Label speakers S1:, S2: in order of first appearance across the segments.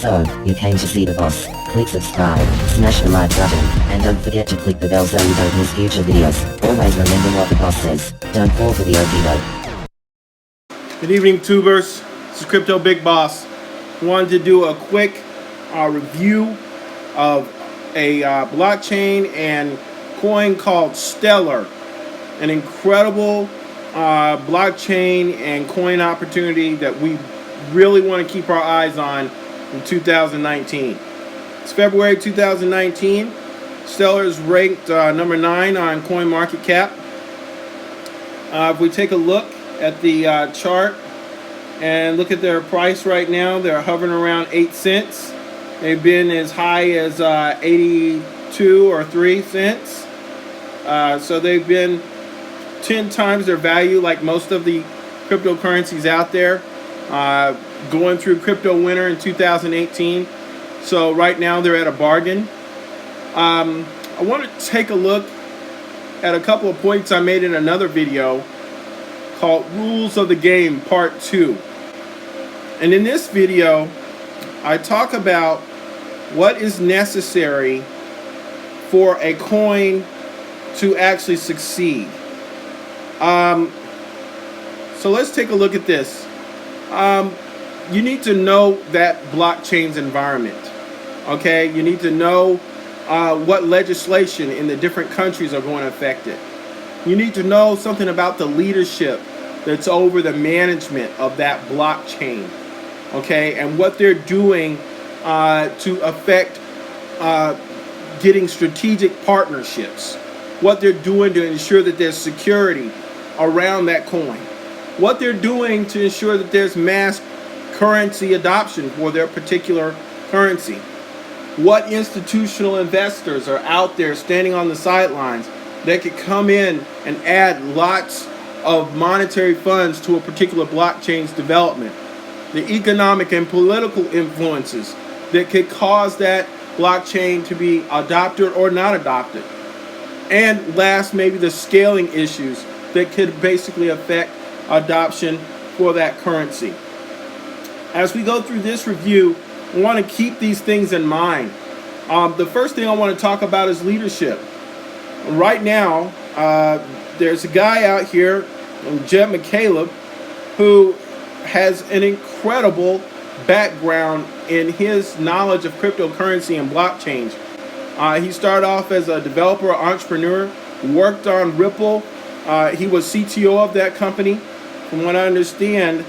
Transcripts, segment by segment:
S1: So, you came to see the boss. Click subscribe, smash the like button, and don't forget to click the bell so you don't miss future videos. Always remember what the boss says. Don't fall for the okie doke.
S2: Good evening, tubers. This is Crypto Big Boss. Wanted to do a quick review of a blockchain and coin called Stellar. An incredible blockchain and coin opportunity that we really want to keep our eyes on in 2019. It's February 2019. Stellar is ranked number 9 on CoinMarketCap. If we take a look at the chart and look at their price right now, they're hovering around 8 cents. They've been as high as 82 or 3 cents. So they've been 10 times their value, like most of the cryptocurrencies out there, going through crypto winter in 2018. So right now they're at a bargain. I want to take a look at a couple of points I made in another video called Rules of the Game Part 2. And in this video, I talk about what is necessary for a coin to actually succeed. So let's take a look at this. You need to know that blockchain's environment. Okay, you need to know what legislation in the different countries are going to affect it. You need to know something about the leadership that's over the management of that blockchain. Okay, and what they're doing to affect getting strategic partnerships. What they're doing to ensure that there's security around that coin. What they're doing to ensure that there's mass currency adoption for their particular currency. What institutional investors are out there standing on the sidelines that could come in and add lots of monetary funds to a particular blockchain's development. The economic and political influences that could cause that blockchain to be adopted or not adopted. And last, maybe the scaling issues that could basically affect adoption for that currency. As we go through this review, we want to keep these things in mind. The first thing I want to talk about is leadership. Right now, there's a guy out here, Jed McCaleb, who has an incredible background in his knowledge of cryptocurrency and blockchains. He started off as a developer, entrepreneur, worked on Ripple. He was CTO of that company. From what I understand,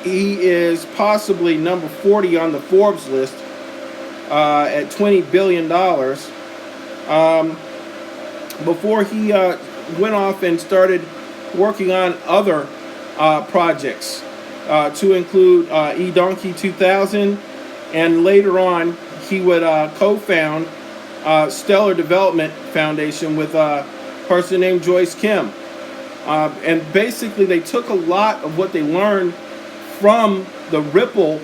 S2: he is possibly number 40 on the Forbes list at $20 billion. Before he went off and started working on other projects to include eDonkey 2000, and later on he would co-found Stellar Development Foundation with a person named Joyce Kim. And basically they took a lot of what they learned from the Ripple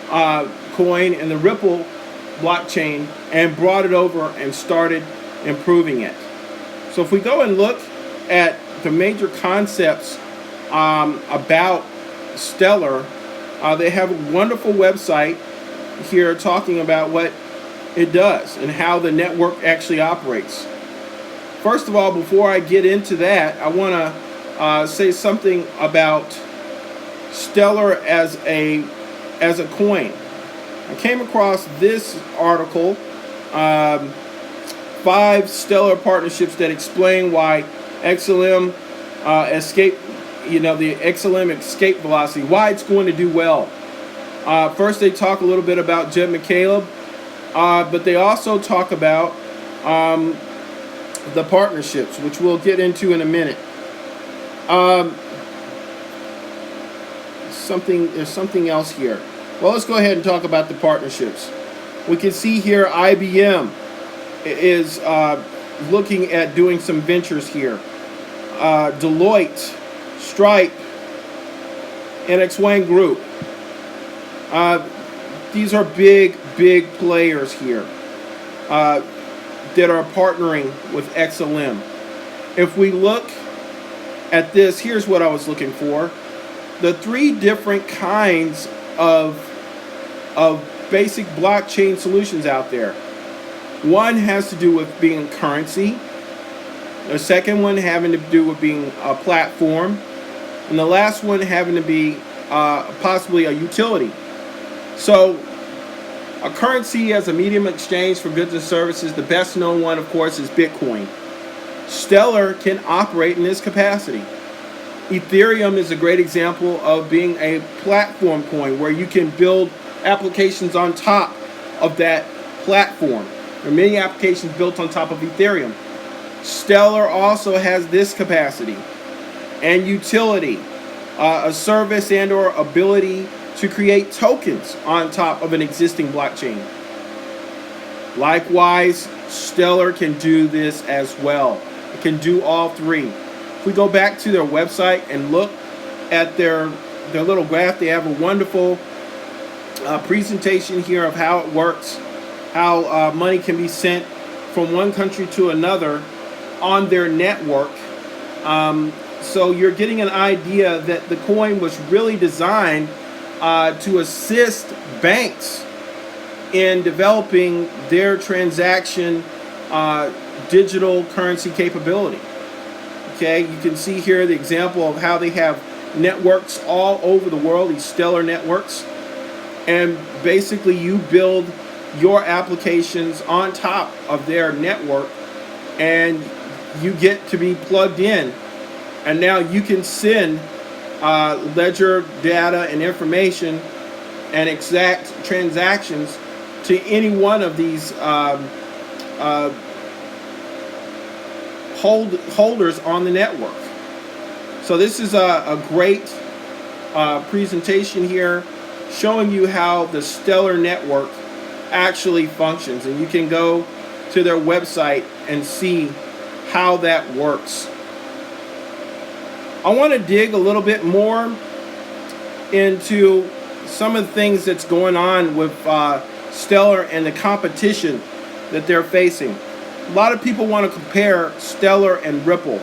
S2: coin and the Ripple blockchain and brought it over and started improving it. So if we go and look at the major concepts about Stellar, they have a wonderful website here talking about what it does and how the network actually operates. First of all, before I get into that, I want to say something about Stellar as a coin. I came across this article, 5 Stellar partnerships that explain why XLM escape, the XLM escape velocity, why it's going to do well. First, they talk a little bit about Jed McCaleb, but they also talk about the partnerships, which we'll get into in a minute. There's something else here. Well, let's go ahead and talk about the partnerships. We can see here IBM is looking at doing some ventures here. Deloitte, Stripe, NX Wang Group. These are big players here that are partnering with XLM. If we look at this, here's what I was looking for. The 3 different kinds of of basic blockchain solutions out there. One has to do with being currency. The second one having to do with being a platform. And the last one having to be possibly a utility. So a currency as a medium of exchange for goods and services, the best known one, of course, is Bitcoin. Stellar can operate in this capacity. Ethereum is a great example of being a platform coin where you can build applications on top of that platform. There are many applications built on top of Ethereum. Stellar also has this capacity and utility, a service and or ability to create tokens on top of an existing blockchain. Likewise, Stellar can do this as well. It can do all three. If we go back to their website and look at their little graph, they have a wonderful presentation here of how it works, how money can be sent from one country to another on their network. So you're getting an idea that the coin was really designed to assist banks in developing their transaction digital currency capability. Okay, you can see here the example of how they have networks all over the world, these stellar networks, and basically you build your applications on top of their network and you get to be plugged in, and now you can send ledger data and information and exact transactions to any one of these holders on the network. So this is a great presentation here showing you how the Stellar network actually functions, and you can go to their website and see how that works. I want to dig a little bit more into some of the things that's going on with Stellar and the competition that they're facing. A lot of people want to compare Stellar and Ripple.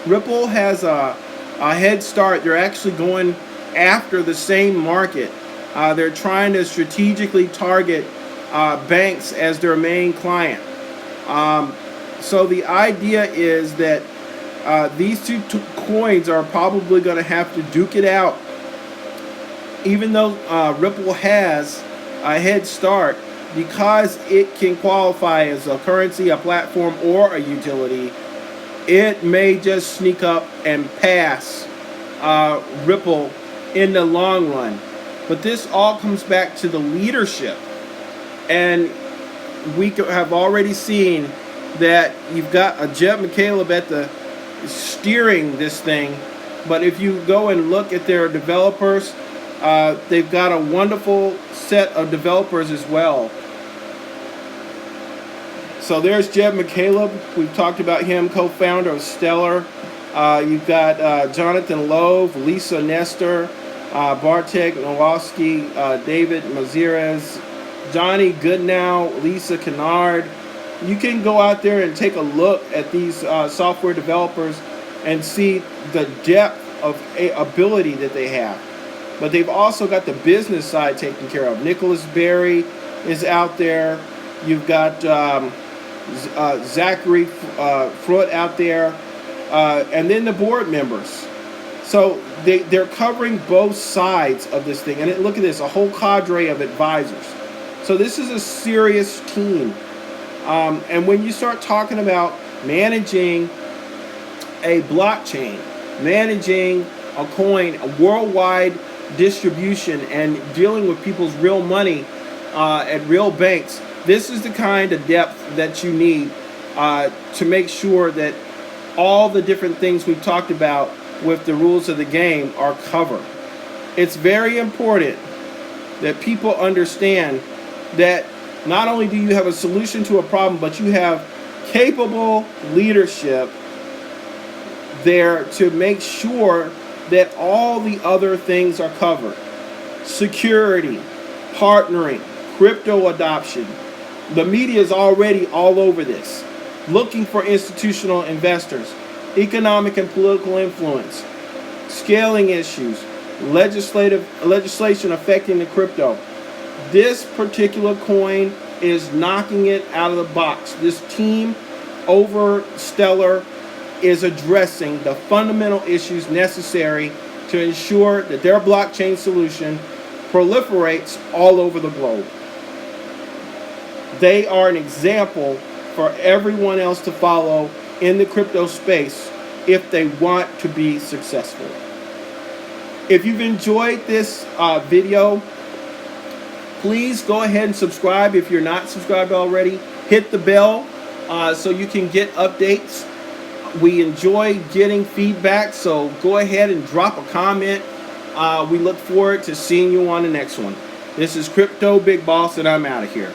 S2: Ripple has a head start. They're actually going after the same market. They're trying to strategically target banks as their main client. So the idea is that these two coins are probably going to have to duke it out. Even though Ripple has a head start, because it can qualify as a currency, a platform, or a utility, it may just sneak up and pass Ripple in the long run. But this all comes back to the leadership. And we have already seen that you've got a Jeb McCaleb at the steering this thing. But if you go and look at their developers, they've got a wonderful set of developers as well. So there's Jeb McCaleb. We've talked about him, co-founder of Stellar. You've got Jonathan Love, Lisa Nestor, Bartek Nowalski, David Mazirez, Johnny Goodnow, Lisa Kennard. You can go out there and take a look at these software developers and see the depth of ability that they have. But they've also got the business side taken care of. Nicholas Berry is out there. You've got Zachary Fruit out there. And then the board members. So they're covering both sides of this thing. And look at this, a whole cadre of advisors. So this is a serious team. And when you start talking about managing a blockchain, managing a coin, a worldwide distribution, and dealing with people's real money at real banks, this is the kind of depth that you need to make sure that all the different things we've talked about with the rules of the game are covered. It's very important that people understand that not only do you have a solution to a problem, but you have capable leadership there to make sure that all the other things are covered. Security, partnering, crypto adoption. The media is already all over this, looking for institutional investors, economic and political influence, scaling issues, legislation affecting the crypto. This particular coin is knocking it out of the box. This team over Stellar is addressing the fundamental issues necessary to ensure that their blockchain solution proliferates all over the globe. They are an example for everyone else to follow in the crypto space if they want to be successful. If you've enjoyed this video, please go ahead and subscribe if you're not subscribed already. Hit the bell so you can get updates. We enjoy getting feedback, so go ahead and drop a comment. We look forward to seeing you on the next one. This is Crypto Big Boss, and I'm out of here.